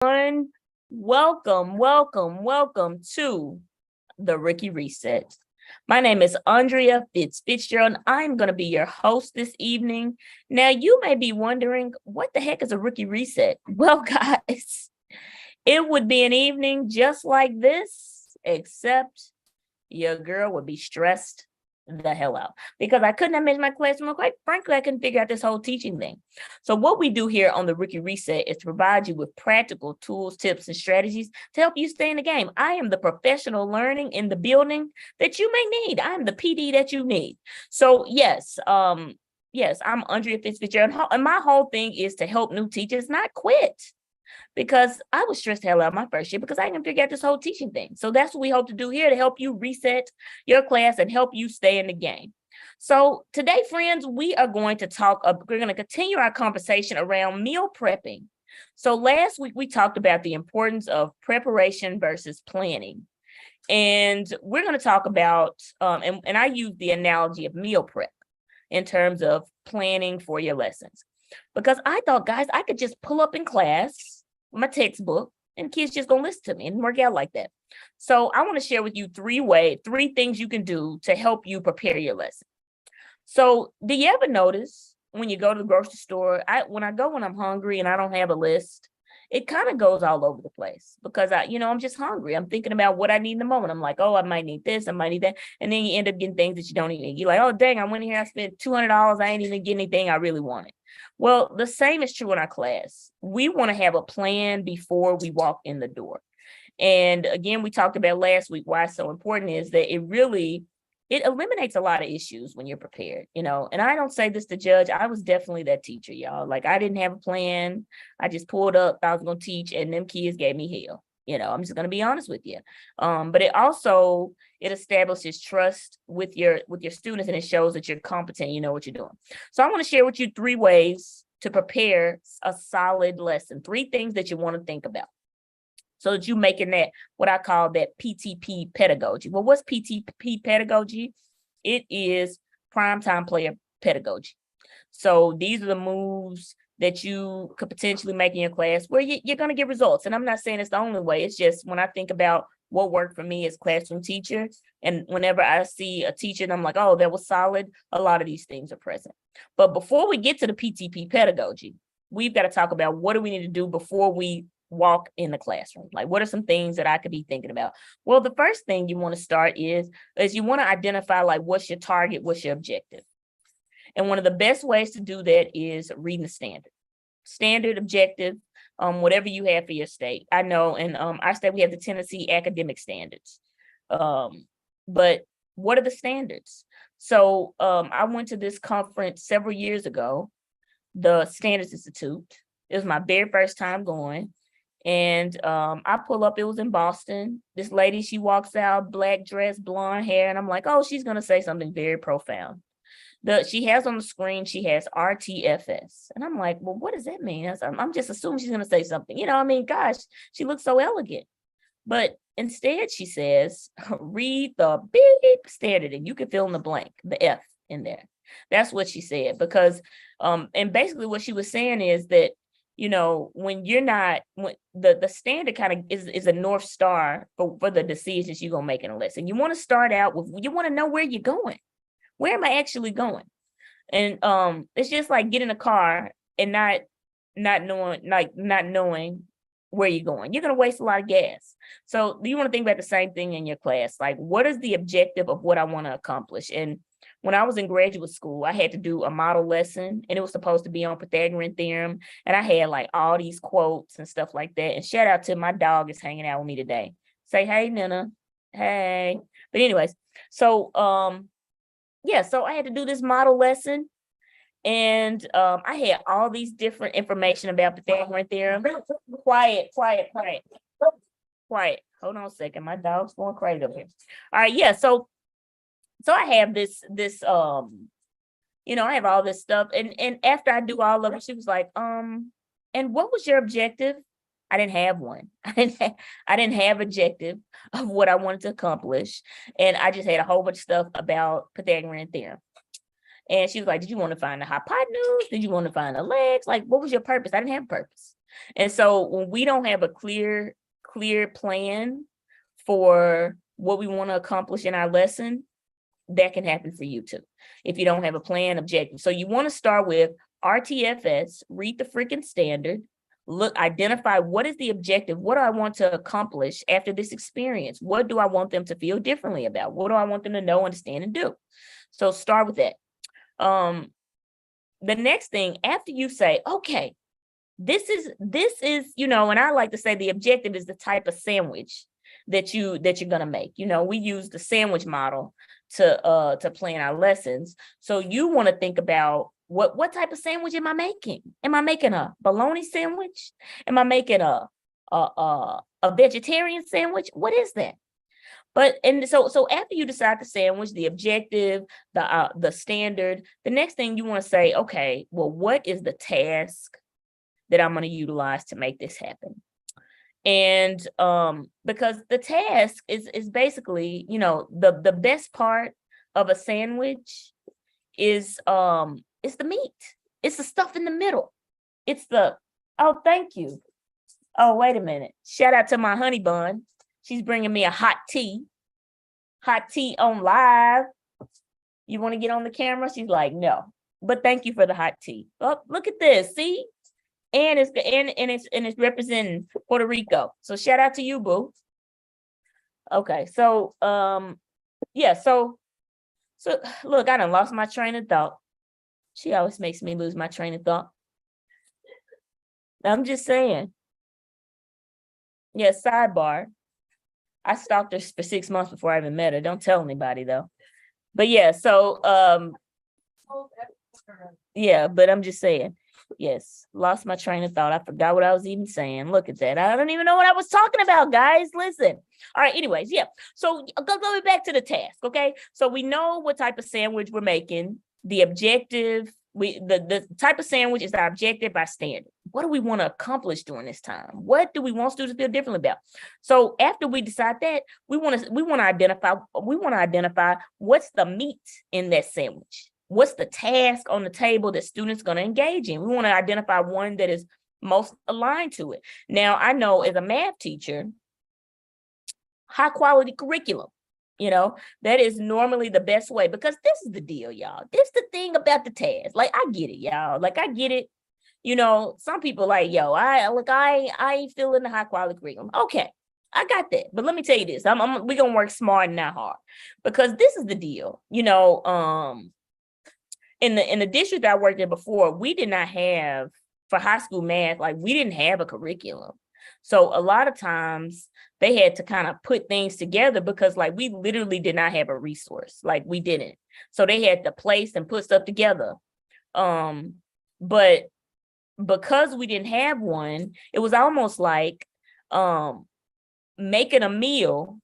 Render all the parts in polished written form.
everyone. Welcome to the Rookie Reset. My name is Andrea Fitzgerald, and I'm going to be your host this evening. Now, you may be wondering, what the heck is a Rookie Reset? Well, guys, it would be an evening just like this, except your girl would be stressed the hell out because I couldn't have managed my classroom. Quite frankly, I couldn't figure out this whole teaching thing. So what we do here on the Rookie Reset is to provide you with practical tools, tips, and strategies to help you stay in the game. I am the professional learning in the building that you may need. I am the PD that you need. So yes, I'm Andrea Fitzgerald, and my whole thing is to help new teachers not quit, because I was stressed the hell out my first year because I didn't figure out this whole teaching thing. So that's what we hope to do here, to help you reset your class and help you stay in the game. So today, friends, we're going to continue our conversation around meal prepping. So last week we talked about the importance of preparation versus planning. And we're going to talk about, and I use the analogy of meal prep in terms of planning for your lessons. Because I thought, guys, I could just pull up in class my textbook and kids just gonna listen to me and work out like that. So I want to share with you three things you can do to help you prepare your lesson. So do you ever notice when you go to the grocery store, when I'm hungry and I don't have a list, it kind of goes all over the place because I'm just hungry. I'm thinking about what I need in the moment. I'm like, oh, I might need this, I might need that. And then you end up getting things that you don't even need. You're like, oh, dang, I went here, I spent $200. I ain't even get anything I really wanted. Well, the same is true in our class. We want to have a plan before we walk in the door. And again, we talked about last week why it's so important is that it eliminates a lot of issues when you're prepared, and I don't say this to judge. I was definitely that teacher, y'all. Like, I didn't have a plan. I just pulled up, I was going to teach, and them kids gave me hell. I'm just going to be honest with you. But it establishes trust with your students, and it shows that you're competent, you know what you're doing. So I want to share with you 3 ways to prepare a solid lesson, 3 things that you want to think about, so that you're making that, what I call that PTP pedagogy. Well, what's PTP pedagogy? It is primetime player pedagogy. So these are the moves that you could potentially make in your class where you're going to get results. And I'm not saying it's the only way. It's just when I think about what worked for me as classroom teacher, and whenever I see a teacher and I'm like, oh, that was solid, a lot of these things are present. But before we get to the PTP pedagogy, we've got to talk about what do we need to do before we walk in the classroom. Like, what are some things that I could be thinking about? Well, the first thing you want to start is you want to identify, like, what's your target, what's your objective. And one of the best ways to do that is reading the standard objective, whatever you have for your state. I know in our state we have the Tennessee academic standards. But what are the standards? So I went to this conference several years ago, the Standards Institute. It was my very first time going. And I pull up, it was in Boston. This lady, she walks out, black dress, blonde hair, and I'm like, oh, she's gonna say something very profound. She has on the screen, she has RTFS. And I'm like, well, what does that mean? I'm just assuming she's gonna say something. Gosh, she looks so elegant. But instead, she says, read the big standard, and you can fill in the blank, the F in there. That's what she said. Because and basically what she was saying is that, when the standard kind of is a North Star for the decisions you're going to make in a lesson. You want to start out with, you want to know where you're going. Where am I actually going? And it's just like getting a car and not knowing where you're going. You're going to waste a lot of gas. So you want to think about the same thing in your class. Like, what is the objective of what I want to accomplish? And when I was in graduate school, I had to do a model lesson, and it was supposed to be on Pythagorean theorem. And I had like all these quotes and stuff like that. And shout out to my dog is hanging out with me today. Say, hey, Nana. Hey. But anyways, so so I had to do this model lesson. And I had all these different information about Pythagorean theorem. Quiet. Hold on a second. My dog's going crazy up here. All right, yeah. So I have this I have all this stuff. And after I do all of it, she was like, and what was your objective? I didn't have one. I didn't have objective of what I wanted to accomplish. And I just had a whole bunch of stuff about Pythagorean theorem. And she was like, did you want to find the hypotenuse? Did you want to find the legs? Like, what was your purpose? I didn't have a purpose. And so when we don't have a clear plan for what we want to accomplish in our lesson, that can happen for you too. If you don't have a plan objective. So you want to start with RTFS, read the freaking standard, look, identify what is the objective? What do I want to accomplish after this experience? What do I want them to feel differently about? What do I want them to know, understand, and do? So start with that. The next thing, after you say, okay, this is, and I like to say the objective is the type of sandwich that you're gonna make. We use the sandwich model to plan our lessons. So you want to think about what type of sandwich am I making? Am I making a bologna sandwich? Am I making a vegetarian sandwich? What is that? So after you decide the sandwich, the objective, the standard, the next thing you want to say, okay, well, what is the task that I'm going to utilize to make this happen? And because the task is basically, the best part of a sandwich is it's the meat. It's the stuff in the middle. Oh, thank you. Oh, wait a minute. Shout out to my honey bun. She's bringing me a hot tea on live. You want to get on the camera? She's like, no, but thank you for the hot tea. Oh, look at this. See? And it's representing Puerto Rico. So shout out to you, boo. Okay, so yeah, so look, I done lost my train of thought. She always makes me lose my train of thought. I'm just saying. Yeah, sidebar. I stalked her for 6 months before I even met her. Don't tell anybody though. But yeah, so yeah, but I'm just saying. Yes, lost my train of thought. I forgot what I was even saying. Look at that. I don't even know what I was talking about, guys. Listen. All right, anyways, yeah. So go back to the task, okay? So we know what type of sandwich we're making. The objective, the type of sandwich is our objective by standard. What do we want to accomplish during this time? What do we want students to feel differently about? So after we decide that, we want to identify what's the meat in that sandwich. What's the task on the table that students are going to engage in? We want to identify one that is most aligned to it. Now, I know as a math teacher, high quality curriculum, that is normally the best way, because this is the deal, y'all. This is the thing about the task. Like, I get it, y'all. Like, I get it. Some people like, yo, I ain't feeling the high quality curriculum. Okay, I got that. But let me tell you this. We're going to work smart and not hard, because this is the deal. In the district I worked in before, we did not have, for high school math, like, we didn't have a curriculum. So a lot of times they had to kind of put things together, because like we literally did not have a resource. Like, we didn't. So they had to place and put stuff together. But because we didn't have one, it was almost like making a meal.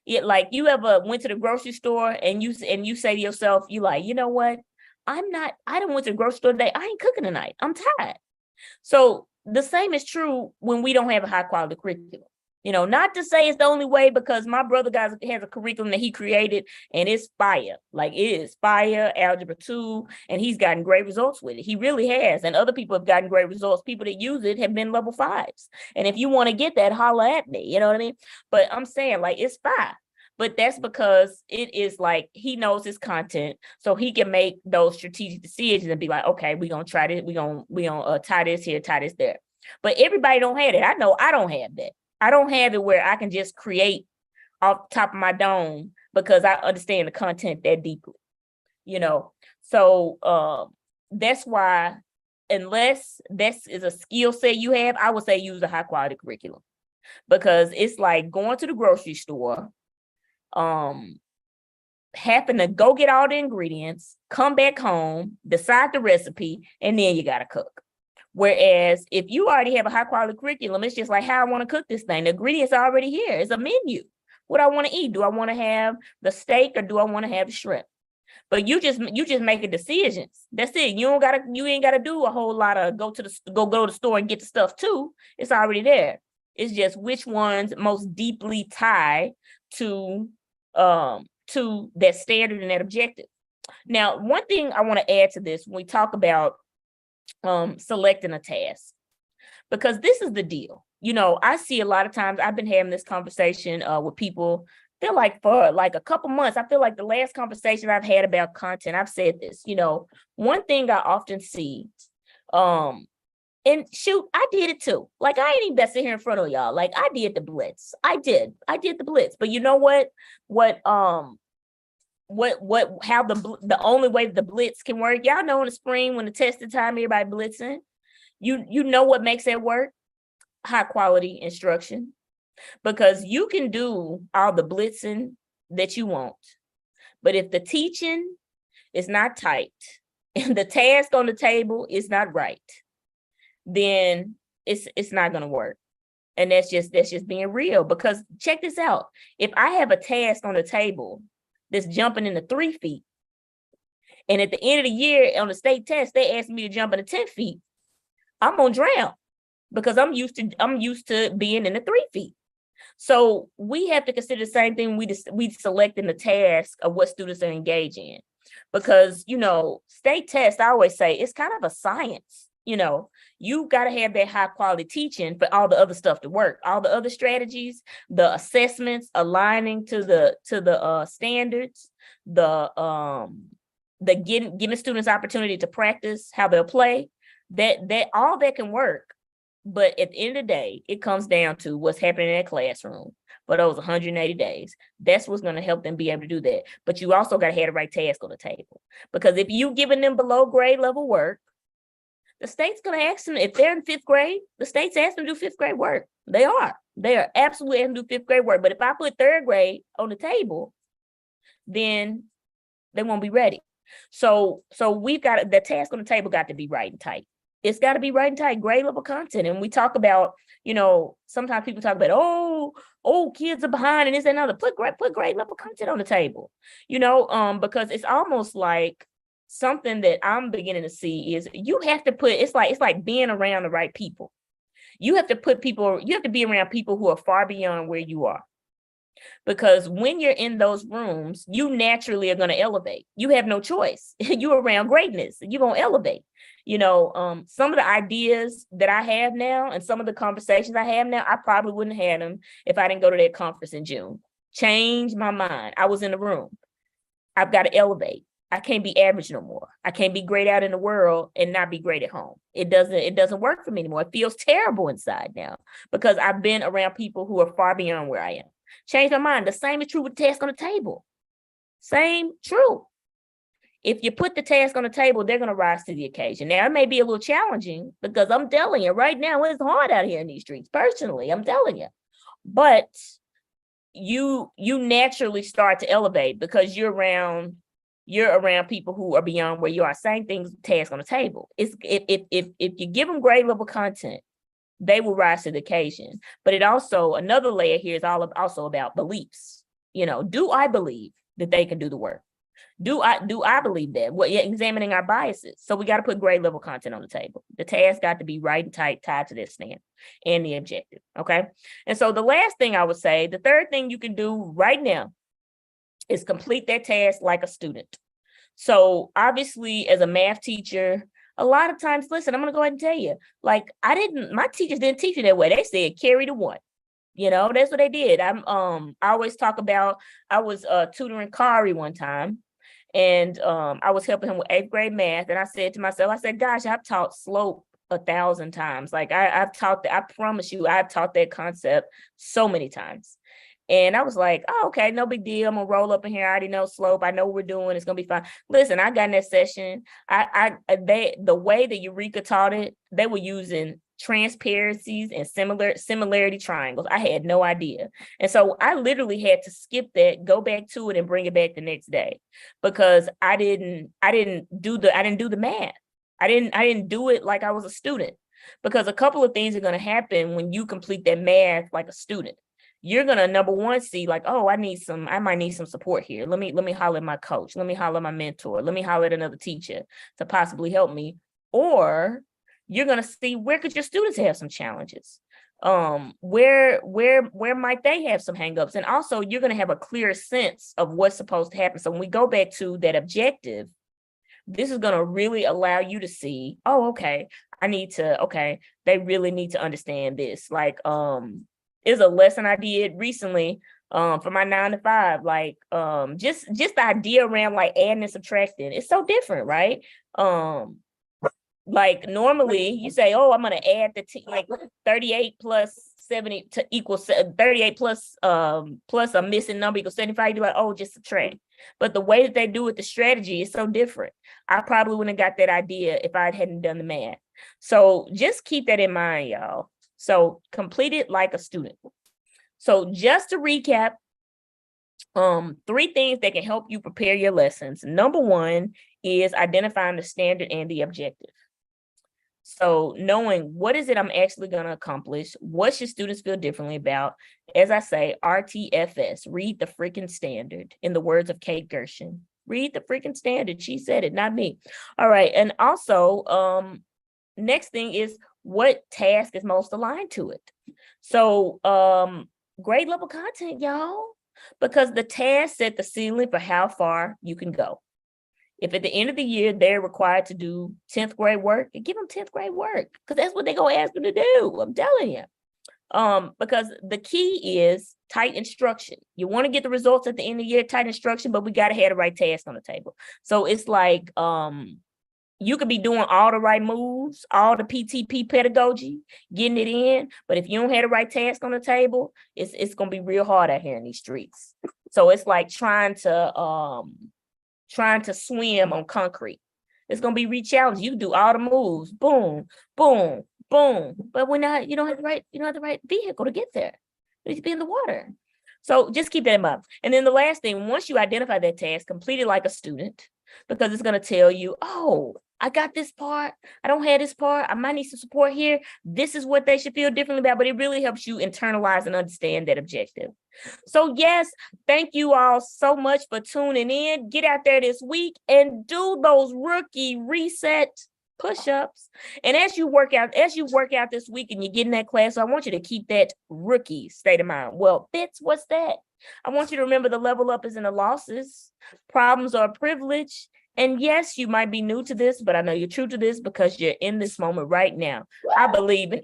Like, you ever went to the grocery store and you say to yourself, you like, you know what? I done went to the grocery store today. I ain't cooking tonight. I'm tired. So the same is true when we don't have a high quality curriculum. Not to say it's the only way, because my brother has a curriculum that he created, and it's fire. Like, it is fire, Algebra 2, and he's gotten great results with it. He really has. And other people have gotten great results. People that use it have been level 5s. And if you want to get that, holla at me. You know what I mean? But I'm saying, like, it's fire. But that's because it is like, he knows his content, so he can make those strategic decisions and be like, okay, we're going to try this. We're going to tie this here, tie this there. But everybody don't have it. I know I don't have that. I don't have it where I can just create off the top of my dome, because I understand the content that deeply, So that's why, unless this is a skill set you have, I would say use a high quality curriculum, because it's like going to the grocery store, having to go get all the ingredients, come back home, decide the recipe, and then you got to cook. Whereas if you already have a high quality curriculum, it's just like, how I want to cook this thing. The ingredients are already here. It's a menu. What I want to eat. Do I want to have the steak, or do I want to have the shrimp? But you just making decisions. That's it. You ain't gotta do a whole lot of go to the store and get the stuff too. It's already there. It's just which ones most deeply tie to that standard and that objective. Now, one thing I want to add to this when we talk about selecting a task, Because this is the deal. You know, I see a lot of times I've been having this conversation with people. Feel like for like a couple months, I feel like the last conversation I've had about content, I've said this, you know, one thing I often see, and shoot, I did it too. Like, I ain't even best sit here in front of y'all. Like, I did the blitz. I did the blitz. But you know what? How the only way the blitz can work? Y'all know in the spring when the testing time, everybody blitzing. You know what makes that work? High quality instruction. Because you can do all the blitzing that you want. But if the teaching is not tight and the task on the table is not right, then it's not going to work. And that's just being real. Because check this out. If I have a task on the table that's jumping into 3 feet, and at the end of the year on the state test, they asked me to jump into 10 feet, I'm going to drown because I'm used to being in the 3 feet. So we have to consider the same thing we selecting the task of what students are engaged in. Because, you know, state test, I always say, it's kind of a science. You know, you got to have that high quality teaching for all the other stuff to work, all the other strategies, the assessments aligning to the standards, the giving students opportunity to practice how they'll play, that all that can work. But at the end of the day, it comes down to what's happening in that classroom for those 180 days. That's what's going to help them be able to do that. But you also got to have the right task on the table. Because if you giving them below grade level work, the state's going to ask them, if they're in 5th grade, the state's asking them to do 5th grade work. They are absolutely asking them to do 5th grade work. But if I put 3rd grade on the table, then they won't be ready. So we've got the task on the table got to be right and tight. It's got to be right and tight, grade level content. And we talk about, you know, sometimes people talk about, oh, kids are behind and this and another. Put grade level content on the table, you know, because it's almost like something that I'm beginning to see is you have to put, it's like being around the right people. You have to be around people who are far beyond where you are. Because when you're in those rooms, you naturally are going to elevate. You have no choice. You're around greatness. You're going to elevate. You know, some of the ideas that I have now and some of the conversations I have now, I probably wouldn't have had them if I didn't go to that conference in June. Change my mind. I was in the room. I've got to elevate. I can't be average no more. I can't be great out in the world and not be great at home. It doesn't work for me anymore. It feels terrible inside now because I've been around people who are far beyond where I am. Change my mind. The same is true with the task on the table. Same true. If you put the task on the table, they're going to rise to the occasion. Now, it may be a little challenging because I'm telling you right now, it's hard out here in these streets. Personally, I'm telling you. But you naturally start to elevate because you're around people who are beyond where you are. Same things, task on the table. It's if you give them grade level content, they will rise to the occasion. But it also, another layer here is also about beliefs. You know, do I believe that they can do the work? Do I believe that? Well, yeah, examining our biases. So we got to put grade level content on the table. The task got to be right and tight, tied to this stand and the objective. Okay. And so the last thing I would say, the third thing you can do right now is complete that task like a student. So obviously, as a math teacher, a lot of times, listen, I'm going to go ahead and tell you, like, my teachers didn't teach you that way. They said carry the one. You know, that's what they did. I always talk about, I was tutoring Kari one time, and I was helping him with 8th grade math. And I said to myself, gosh, I've taught slope 1,000 times. Like I've taught that, I promise you, I've taught that concept so many times. And I was like, oh, okay, no big deal. I'm gonna roll up in here. I already know slope. I know what we're doing. It's gonna be fine. Listen, I got in that session. The way that Eureka taught it, they were using transparencies and similarity triangles. I had no idea. And so I literally had to skip that, go back to it and bring it back the next day because I didn't do the math. I didn't do it like I was a student, because a couple of things are going to happen when you complete that math like a student. You're going to, number one, see like, oh, I might need some support here. Let me holler at my coach. Let me holler at my mentor. Let me holler at another teacher to possibly help me. Or you're going to see, where could your students have some challenges? Where might they have some hangups? And also you're going to have a clear sense of what's supposed to happen. So when we go back to that objective, this is going to really allow you to see, oh, okay, I need to, okay, they really need to understand this. Like, is a lesson I did recently for my 9 to 5. Like, just the idea around like adding and subtracting. It's so different, right? Like normally you say, oh, I'm gonna add like 38 plus 70 to equal 38 plus plus a missing number equals 75. You're like, oh, just subtract. But the way that they do it, the strategy is so different. I probably wouldn't have got that idea if I hadn't done the math. So just keep that in mind, y'all. So complete it like a student. So just to recap, 3 things that can help you prepare your lessons. Number 1 is identifying the standard and the objective. So knowing what is it I'm actually going to accomplish, what should students feel differently about? As I say, RTFS, read the freaking standard, in the words of Kate Gershon. Read the freaking standard. She said it, not me. All right. And also, next thing is what task is most aligned to it. So grade level content, y'all, because the task set the ceiling for how far you can go. If at the end of the year they're required to do 10th grade work, give them 10th grade work, because that's what they're gonna ask them to do. I'm telling you. Because the key is tight instruction. You want to get the results at the end of the year, tight instruction, but we gotta have the right task on the table. So it's like you could be doing all the right moves, all the PTP pedagogy, getting it in, but if you don't have the right task on the table, it's gonna be real hard out here in these streets. So it's like trying to swim on concrete. It's gonna be re-challenged. You do all the moves, boom, boom, boom. But you don't have the right vehicle to get there. You need to be in the water. So just keep that in mind. And then the last thing, once you identify that task, complete it like a student, because it's gonna tell you, oh, I got this part. I don't have this part. I might need some support here. This is what they should feel differently about, but it really helps you internalize and understand that objective. So yes, thank you all so much for tuning in. Get out there this week and do those rookie reset push-ups. And as you work out this week and you get in that class, I want you to keep that rookie state of mind. Well, Fitz, what's that? I want you to remember the level up is in the losses. Problems are a privilege. And yes, you might be new to this, but I know you're true to this because you're in this moment right now. I believe in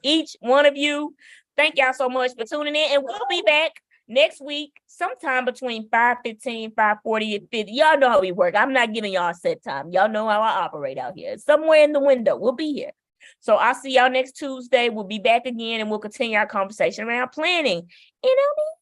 each one of you. Thank y'all so much for tuning in, and we'll be back next week, sometime between 5:15, 5:40, and 50. Y'all know how we work. I'm not giving y'all a set time. Y'all know how I operate out here. Somewhere in the window, we'll be here. So I'll see y'all next Tuesday. We'll be back again, and we'll continue our conversation around planning. You know me?